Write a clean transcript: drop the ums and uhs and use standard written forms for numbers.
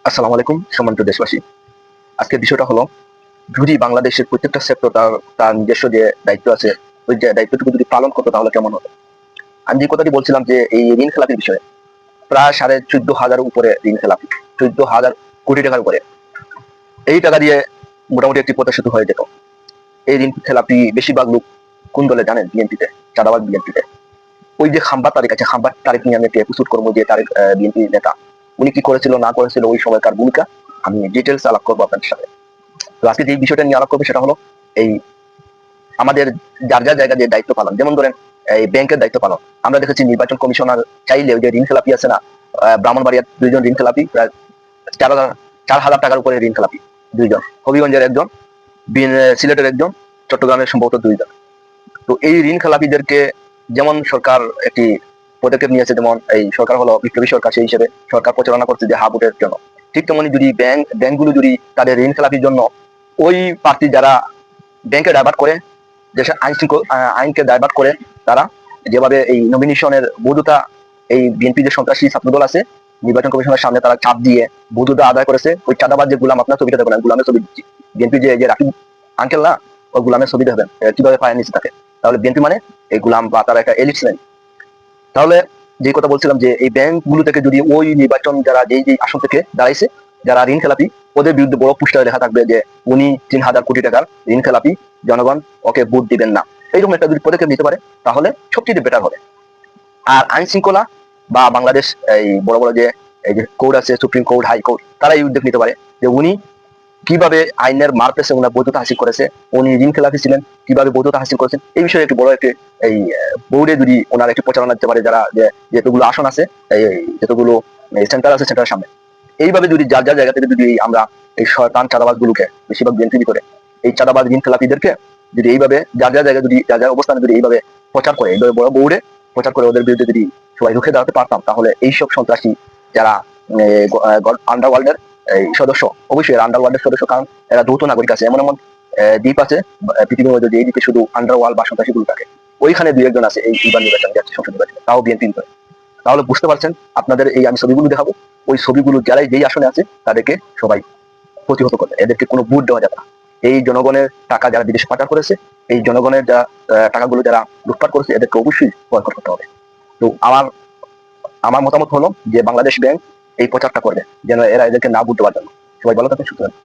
আসসালামু আলাইকুম সম্মানিত দেশবাসী। আজকের বিষয়টা হলো, যদি বাংলাদেশের প্রত্যেকটা সেক্টর তার তার নিজস্ব যে দায়িত্ব আছে, ওই যে দায়িত্বটুকু যদি পালন করতো তাহলে কেমন হতো। আমি যে কথাটি বলছিলাম যে এই ঋণ খেলাপির বিষয়ে, প্রায় 14,500 উপরে ঋণ খেলাপি, 14,000 কোটি টাকার উপরে। এই টাকা দিয়ে মোটামুটি একটি পথে সেতু হয়ে যেত। এই ঋণ খেলাপি বেশিরভাগ লোক কোন দলে জানেন? বিএনপিতে, চাঁদাবাজ বিএনপিতে। ওই যে খাম্বা তারিক আছে, খাম্বা তারিক নিয়ে আমি একটি এপিসোড করবো, যে তারিক বিএনপি নেতা, উনি কি করেছিল না করেছিল, ওই সময়কার ভূমিকা আমি ডিটেলস আলাপ করবো আপনাদের সাথে। তো আজকে যে বিষয়টা নিয়ে আলাপ করবে সেটা হলো এই আমাদের যার যার জায়গা যে দায়িত্ব পালন। যেমন ধরেন এই ব্যাংকের দায়িত্ব পালন, আমরা দেখেছি নির্বাচন কমিশনার চাইলে ওই যে ঋণ খেলাপি আছে না, ব্রাহ্মণবাড়িয়ার 2জন ঋণ খেলাপি, প্রায় 4,000 টাকার উপরে ঋণ খেলাপি 2জন, হবিগঞ্জের একজন, সিলেটের একজন, চট্টগ্রামের সম্ভবত 2জন। তো এই ঋণ খেলাপিদেরকে যেমন সরকার একটি পদক্ষেপ নিয়েছে, যেমন এই সরকার হলো বিপ্লবী সরকার, সেই হিসেবে সরকার প্রচারণা করছে যে হাবুটের জন্য। ঠিক তেমনি যদি ব্যাংকগুলো যদি তাদের ঋণ খেলাপির জন্য ওই প্রার্থী যারা ব্যাংকে ডাইভার্ট করে, দেশের আইনকে ডাইভার্ট করে, তারা যেভাবে এই নমিনেশনের বৈধতা, এই বিএনপি যে সন্ত্রাসী ছাত্রদল আছে, নির্বাচন কমিশনের সামনে তারা চাপ দিয়ে বৈধতা আদায় করেছে। ওই চাঁদাবাজ যে গুলাম, আপনার ছবিটা দেখবেন, গুলামের ছবি দিচ্ছি, বিএনপি যে রাকিব আঙ্কেল না, ওই গুলামের ছবি দেখবেন কিভাবে পায়ে নিচে থাকে। তাহলে বিএনপি মানে এই গুলাম বা তারা একটা এলিট শ্রেণী। তাহলে যে কথা বলছিলাম যে এই ব্যাংকগুলো থেকে যদি ওই নির্বাচন যারা যেই যেই আসন থেকে দাঁড়াইছে, যারা ঋণ খেলাপি, ওদের বিরুদ্ধে বড় পোস্টারে লেখা থাকবে যে উনি 3,000 কোটি টাকার ঋণ খেলাপি, জনগণ ওকে ভোট দিবেন না। এইরকম একটা যদি পদক্ষেপ নিতে পারে তাহলে সবচেয়ে বেটার হবে। আর আইন শৃঙ্খলা বা বাংলাদেশ এই বড় বড় যে এই যে কোর্ট আছে, সুপ্রিম কোর্ট, হাই কোর্ট, তারা এই উদ্যোগ নিতে পারে যে উনি কিভাবে আইনের মার পেছে ওনার বৈধতা হাসিল করেছে, উনি ঋণ খেলাপি ছিলেন, কিভাবে বৈধতা হাসিল করেছেন, এই বিষয়ে একটি বড় একটি এই বোর্ডে যদি ওনার একটি প্রচারণা দিতে পারে, যারা যে যেতগুলো আসন আছে, এই যতগুলো সেন্টার আছে, সেন্টারের সামনে। এইভাবে যদি যার যার জায়গা থেকে যদি আমরা এই শয়তান চাঁদাবাজ গুলোকে, বেশিরভাগ বিএনপি করে এই চাঁদাবাজ ঋণ খেলাপিদেরকে যদি এইভাবে যার যার জায়গায় যদি যার যার অবস্থানে যদি এইভাবে প্রচার করে, এইভাবে বড় বোর্ডে প্রচার করে ওদের বিরুদ্ধে যদি সবাই রুখে দাঁড়াতে পারতাম, তাহলে এইসব সন্ত্রাসী যারা আন্ডারওয়ার্ল্ডের এই সদস্য, অবশ্যই এরা আন্ডারওয়ার্ল্ডের সদস্য, কারণ এরা দ্রুত নাগরিক আছে। এমন এমন দ্বীপ আছে পৃথিবীর মধ্যে, যে এই দ্বীপে শুধু আন্ডারওয়ার্ল্ড বা সন্ত্রাসী গুলো থাকে, ওইখানে 2-1 জন আছে এই এইবার নির্বাচন যাচ্ছে, সংসদ নির্বাচনে, তাও বিএনপি করে। তাহলে বুঝতে পারছেন, আপনাদের এই আমি ছবিগুলো দেখাবো, ওই ছবিগুলো যারাই যেই আসনে আছে তাদেরকে সবাই প্রতিহত করবে, এদেরকে কোনো ভোট দেওয়া যাবে না। এই জনগণের টাকা যারা বিদেশে পাচার করেছে, এই জনগণের যারা টাকাগুলো যারা লুটপাট করেছে, এদেরকে অবশ্যই বয়কট করতে হবে। তো আমার আমার মতামত হলো যে বাংলাদেশ ব্যাংক এই প্রচারটা করবে যেন এরা এদেরকে না বুঝতে পারবে না। সবাই ভালো থাকেন, সুস্থ থাকেন।